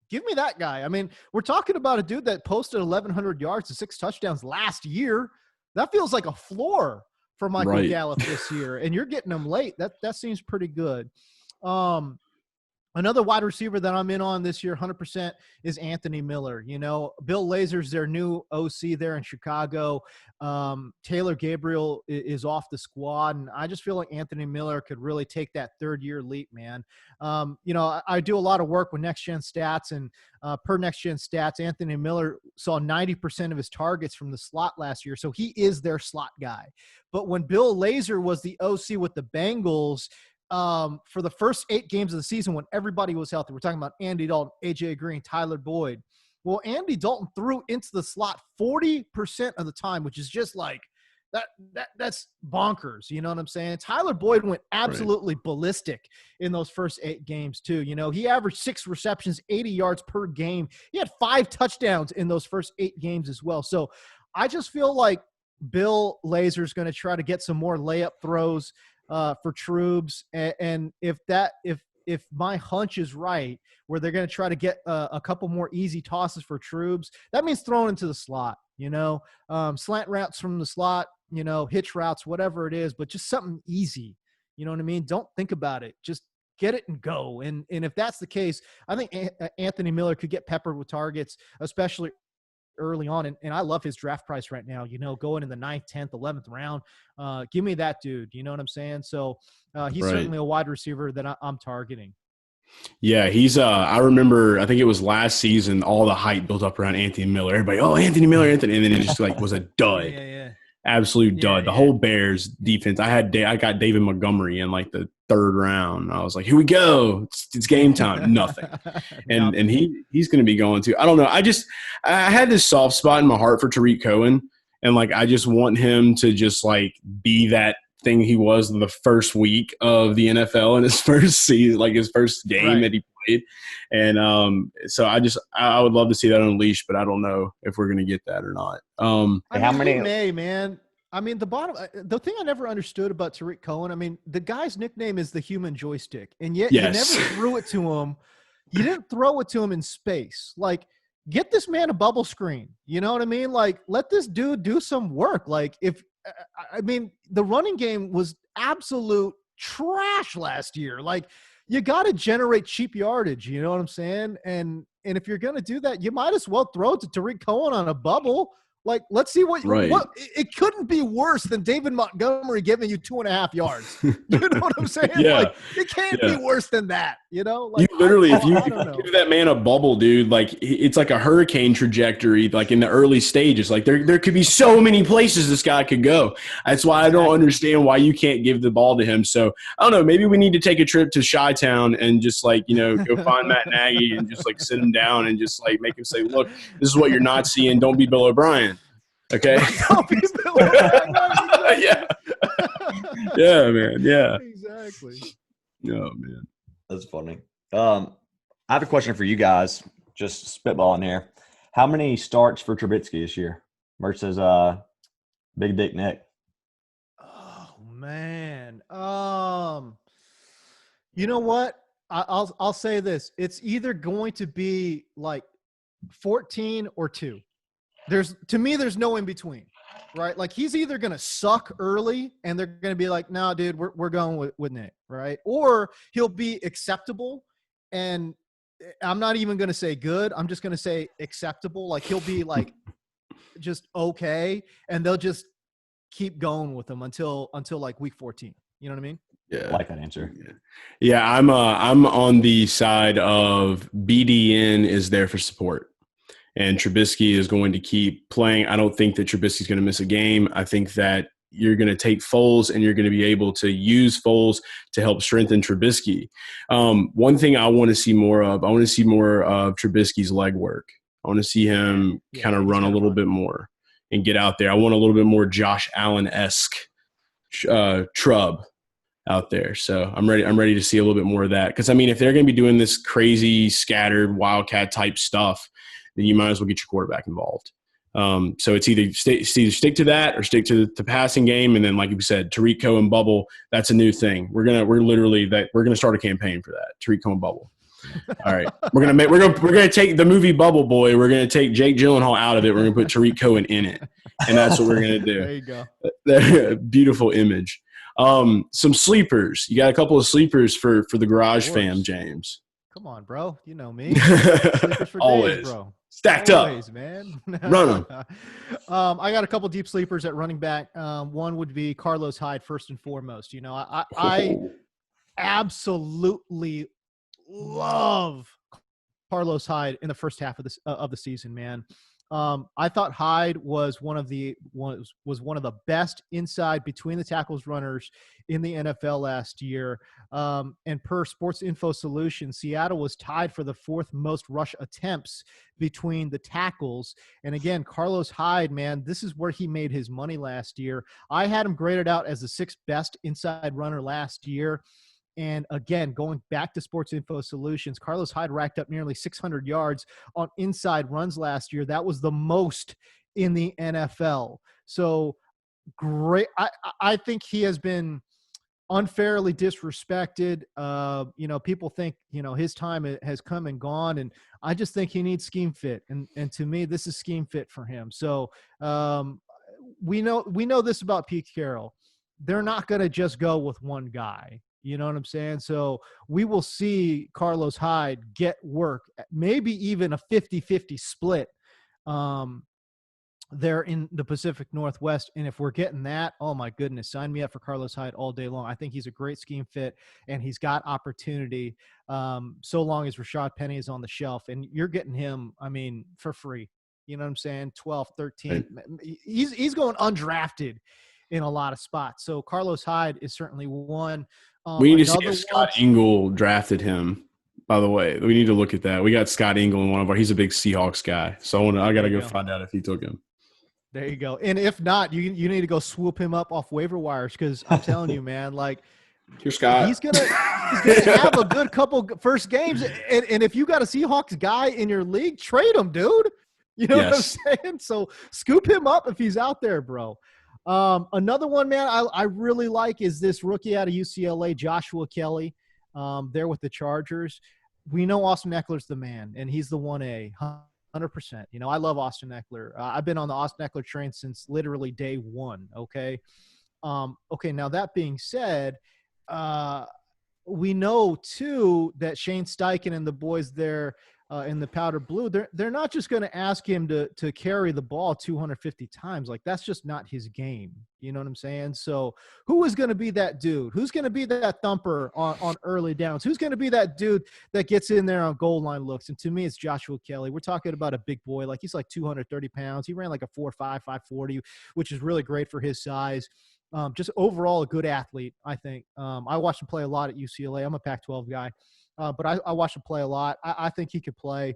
give me that guy. I mean, we're talking about a dude that posted 1,100 yards and 6 touchdowns last year. That feels like a floor for Michael Gallup this year, and you're getting him late. That seems pretty good. Another wide receiver that I'm in on this year, 100%, is Anthony Miller. Bill Lazor's their new OC there in Chicago. Taylor Gabriel is off the squad, and I just feel like Anthony Miller could really take that third-year leap, man. I do a lot of work with Next Gen Stats, and per Next Gen Stats, Anthony Miller saw 90% of his targets from the slot last year, so he is their slot guy. But when Bill Lazor was the OC with the Bengals, for the first 8 games of the season when everybody was healthy, we're talking about Andy Dalton, AJ Green, Tyler Boyd. Well, Andy Dalton threw into the slot 40% of the time, which is just that's bonkers. You know what I'm saying? Tyler Boyd went absolutely ballistic in those first 8 games too. He averaged 6 receptions, 80 yards per game. He had 5 touchdowns in those first 8 games as well. So I just feel like Bill Lazor's going to try to get some more layup throws for Truex, and if my hunch is right, where they're going to try to get a couple more easy tosses for Truex, that means throwing into the slot, slant routes from the slot, hitch routes, whatever it is, but just something easy. You know what I mean? Don't think about it. Just get it and go. And if that's the case, I think Anthony Miller could get peppered with targets, especially early on, and I love his draft price right now, going in the 9th, 10th, 11th round. Give me that dude. You know what I'm saying? So he's certainly a wide receiver that I'm targeting.
Yeah, he's I remember, I think it was last season, all the hype built up around Anthony Miller. Everybody, Anthony Miller, and then it just was a dud.
Yeah.
Absolute dud. The whole Bears defense. I got David Montgomery in the 3rd round. I was like, here we go. It's game time. Nothing. And he's going to be going too. I don't know. I had this soft spot in my heart for Tariq Cohen. And I just want him to just be that thing he was in the first week of the NFL in his first season, his first game that he played. And so I would love to see that unleashed, but I don't know if we're going to get that or not.
How many? May, man. I mean, the thing I never understood about Tariq Cohen, the guy's nickname is the human joystick, and yet you never threw it to him. You didn't throw it to him in space. Get this man a bubble screen. You know what I mean? Let this dude do some work. The running game was absolute trash last year. You got to generate cheap yardage. You know what I'm saying? And if you're going to do that, you might as well throw it to Tariq Cohen on a bubble. Let's see what it couldn't be worse than David Montgomery giving you 2.5 yards. You know what I'm saying?
Yeah.
It can't be worse than that. You
literally, if you give that man a bubble, dude, it's like a hurricane trajectory, in the early stages. There could be so many places this guy could go. That's why I don't understand why you can't give the ball to him. So I don't know. Maybe we need to take a trip to Chi-Town and just go find Matt Nagy and just sit him down and just make him say, look, this is what you're not seeing. Don't be Bill O'Brien. Okay. Yeah. Yeah, man. Yeah.
Exactly.
Oh, man.
That's funny. I have a question for you guys. Just spitballing here. How many starts for Trubisky this year versus Big Dick Nick?
Oh man. You know what? I'll say this. It's either going to be 14 or 2. To me, there's no in between, right? He's either going to suck early and they're going to be like, no, dude, we're going with Nick, right? Or he'll be acceptable, and I'm not even going to say good. I'm just going to say acceptable. He'll be just okay, and they'll just keep going with him until like week 14. You know what I mean?
I like that answer.
Yeah, I'm on the side of BDN is there for support. And Trubisky is going to keep playing. I don't think that Trubisky's going to miss a game. I think that you're going to take Foles and you're going to be able to use Foles to help strengthen Trubisky. One thing I want to see more of, I want to see more of Trubisky's leg work. I want to see him kind of run a little bit more and get out there. I want a little bit more Josh Allen-esque Trub out there. So I'm ready to see a little bit more of that. Because, I mean, if they're going to be doing this crazy, scattered, Wildcat type stuff, then you might as well get your quarterback involved. So it's either stick to that or stick to the passing game. And then, like you said, Tariq Cohen bubble, that's a new thing. We're gonna start a campaign for that. Tariq Cohen bubble. All right. We're gonna take the movie Bubble Boy. We're gonna take Jake Gyllenhaal out of it. We're gonna put Tariq Cohen in it. And that's what we're gonna do.
There you go.
Beautiful image. Some sleepers. You got a couple of sleepers for the Garage fam, James.
Come on, bro. You know me. Sleepers for
Always.
days, bro.
Stacked
Always,
up.
Man.
Run them.
I got a couple deep sleepers at running back. One would be Carlos Hyde, first and foremost. You know, I absolutely love Carlos Hyde in the first half of the season, man. I thought Hyde was one of the best inside between the tackles runners in the NFL last year. And per Sports Info Solutions, Seattle was tied for the fourth most rush attempts between the tackles. And again, Carlos Hyde, man, this is where he made his money last year. I had him graded out as the sixth best inside runner last year. And again, going back to Sports Info Solutions, Carlos Hyde racked up nearly 600 yards on inside runs last year. That was the most in the NFL. So great. I think he has been unfairly disrespected. People think, his time has come and gone. And I just think he needs scheme fit. And to me, this is scheme fit for him. So we know this about Pete Carroll. They're not going to just go with one guy. You know what I'm saying? So we will see Carlos Hyde get work, maybe even a 50-50 split there in the Pacific Northwest. And if we're getting that, oh my goodness, sign me up for Carlos Hyde all day long. I think he's a great scheme fit and he's got opportunity so long as Rashad Penny is on the shelf. And you're getting him, for free. You know what I'm saying? 12, 13. Right. He's going undrafted in a lot of spots. So Carlos Hyde is certainly one.
We need to see if Scott Engel drafted him, by the way. We need to look at that. We got Scott Engel in one of our – he's a big Seahawks guy. So I got to go find out if he took him.
There you go. And if not, you need to go swoop him up off waiver wires because I'm telling you, man, like –
Here's Scott.
He's gonna have a good couple first games. And if you got a Seahawks guy in your league, trade him, dude. You know what I'm saying? So scoop him up if he's out there, bro. Another one, man, I really like is this rookie out of UCLA, Joshua Kelly, there with the Chargers. We know Austin Eckler's the man, and he's the 1A, 100%. I love Austin Eckler. I've been on the Austin Eckler train since literally day one, okay? Now that being said, we know, too, that Shane Steichen and the boys there in the powder blue, they're not just going to ask him to carry the ball 250 times. Like, that's just not his game. You know what I'm saying? So who is going to be that dude? Who's going to be that thumper on early downs? Who's going to be that dude that gets in there on goal line looks? And to me, it's Joshua Kelly. We're talking about a big boy. Like, he's like 230 pounds. He ran like a 4.5, 540, which is really great for his size. Just overall a good athlete, I think. I watched him play a lot at UCLA. I'm a Pac-12 guy. But I watched him play a lot. I think he could play.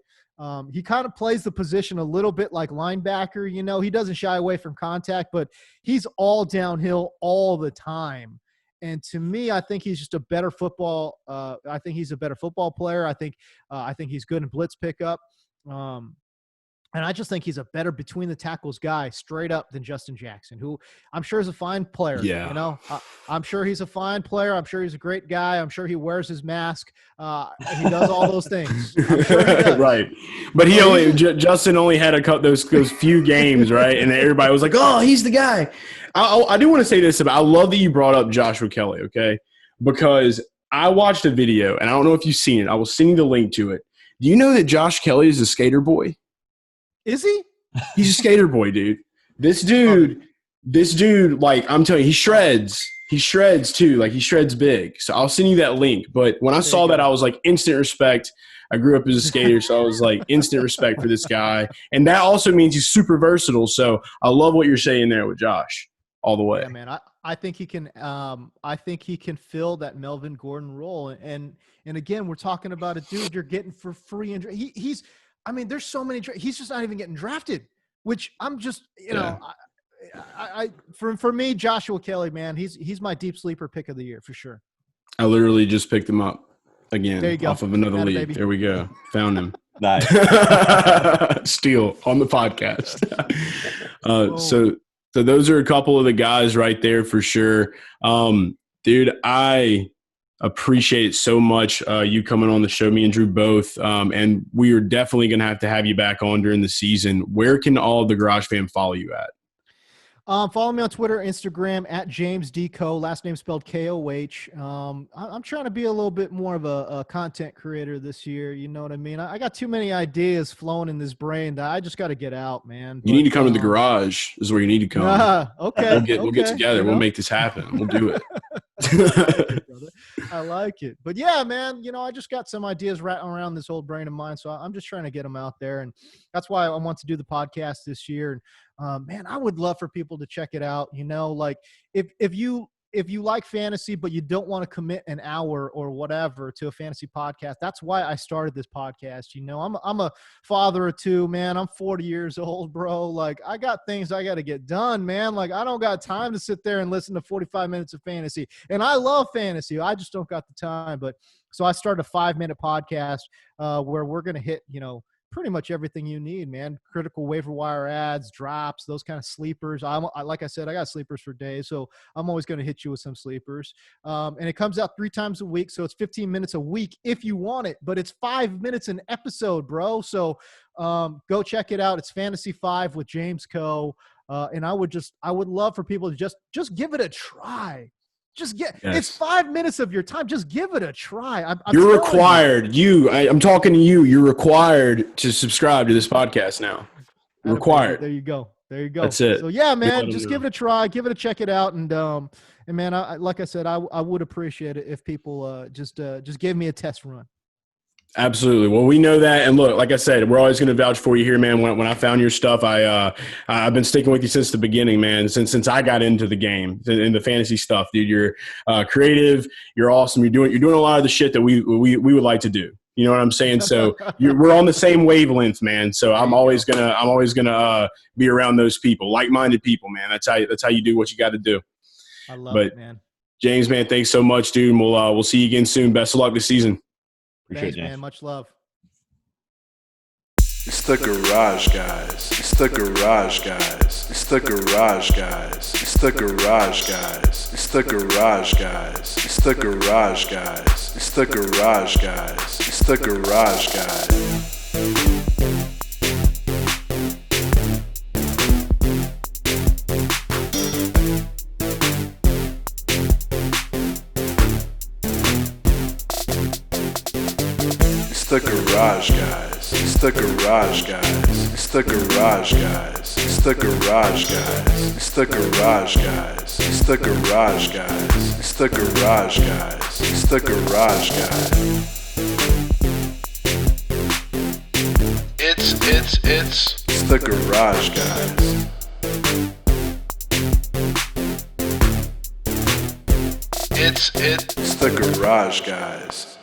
He kind of plays the position a little bit like linebacker. He doesn't shy away from contact, but he's all downhill all the time. And to me, I think he's just a better football. I think he's a better football player. I think he's good in blitz pickup. And I just think he's a better between the tackles guy straight up than Justin Jackson, who I'm sure is a fine player.
Yeah.
I'm sure he's a fine player. I'm sure he's a great guy. I'm sure he wears his mask. He does all those things. I'm sure he does.
Right. But Justin only had those few games, right? And everybody was like, oh, he's the guy. I do want to say this I love that you brought up Joshua Kelly, okay? Because I watched a video, and I don't know if you've seen it. I will send you the link to it. Do you know that Josh Kelly is a skater boy?
Is he?
He's a skater boy, dude. This dude This dude, like, I'm telling you, he shreds. He shreds too. Like, he shreds big. So I'll send you that link. But when I saw that, I was like, instant respect. I grew up as a skater, so I was like, instant respect for this guy. And that also means he's super versatile. So I love what you're saying there with Josh all the way.
Yeah, man. I think he can. I think he can fill that Melvin Gordon role. And again, we're talking about a dude you're getting for free. And he's. I mean, there's so many. He's just not even getting drafted. Which I'm just, you know, for me, Joshua Kelly, man, he's my deep sleeper pick of the year for sure.
I literally just picked him up again off of another league.
Baby.
There we go. Found him.
Nice.
Steal on the podcast. So those are a couple of the guys right there for sure. Dude, I appreciate it so much, you coming on the show, me and Drew both. And we are definitely going to have you back on during the season. Where can all the Garage Fam follow you at?
Follow me on Twitter, Instagram at James D. Koh, last name spelled Koh. I'm trying to be a little bit more of a content creator this year. You know what I mean? I got too many ideas flowing in this brain that I just got to get out, man.
You need to come to the garage is where you need to come.
Okay.
We'll get together. You know? We'll make this happen. We'll do it.
I like it. But yeah, man, you know, I just got some ideas rattling around this old brain of mine. So I'm just trying to get them out there. And that's why I want to do the podcast this year. And man, I would love for people to check it out. You know, like if you like fantasy, but you don't want to commit an hour or whatever to a fantasy podcast, that's why I started this podcast. You know, I'm a father of two, man. I'm 40 years old, bro. Like, I got things I got to get done, man. Like, I don't got time to sit there and listen to 45 minutes of fantasy. And I love fantasy. I just don't got the time. But so I started a 5-minute podcast where we're going to hit, you know, pretty much everything you need, man. Critical waiver wire ads, drops, those kind of sleepers. Like I said, I got sleepers for days, so I'm always going to hit you with some sleepers. And it comes out 3 times a week, so it's 15 minutes a week if you want it, but it's 5 minutes an episode, bro. So go check it out. It's Fantasy 5 with James Koh. And I would love for people to just give it a try. It's 5 minutes of your time. Just give it a try.
You're required. I'm talking to you. You're required to subscribe to this podcast now. Required.
There you go.
That's it.
So yeah, man, just give it a try. Give it a check it out. And man, like I said, I would appreciate it if people just gave me a test run.
Absolutely. Well, we know that. And look, like I said, we're always going to vouch for you here, man. When I found your stuff, I've been sticking with you since the beginning, man, since I got into the game, in the fantasy stuff, dude. You're creative. You're awesome. You're doing a lot of the shit that we would like to do. You know what I'm saying? So we're on the same wavelength, man. So I'm always gonna be around those people, like-minded people, man. That's how you do what you got to do.
I love it, man.
James, man, thanks so much, dude. And we'll see you again soon. Best of luck this season.
Thanks, man. Much love.
It's the Garage Guys. It's the Garage Guys. It's the Garage Guys. It's the Garage Guys. It's the Garage Guys. It's the Garage Guys. It's the Garage Guys. It's the Garage Guys. It's the Garage Guys. It's the Garage Guys. It's the Garage Guys. It's the Garage Guys. It's the Garage Guys. It's the Garage Guys. It's the Garage Guys. It's the Garage Guys. It's the Garage Guys. It's the Garage Guys.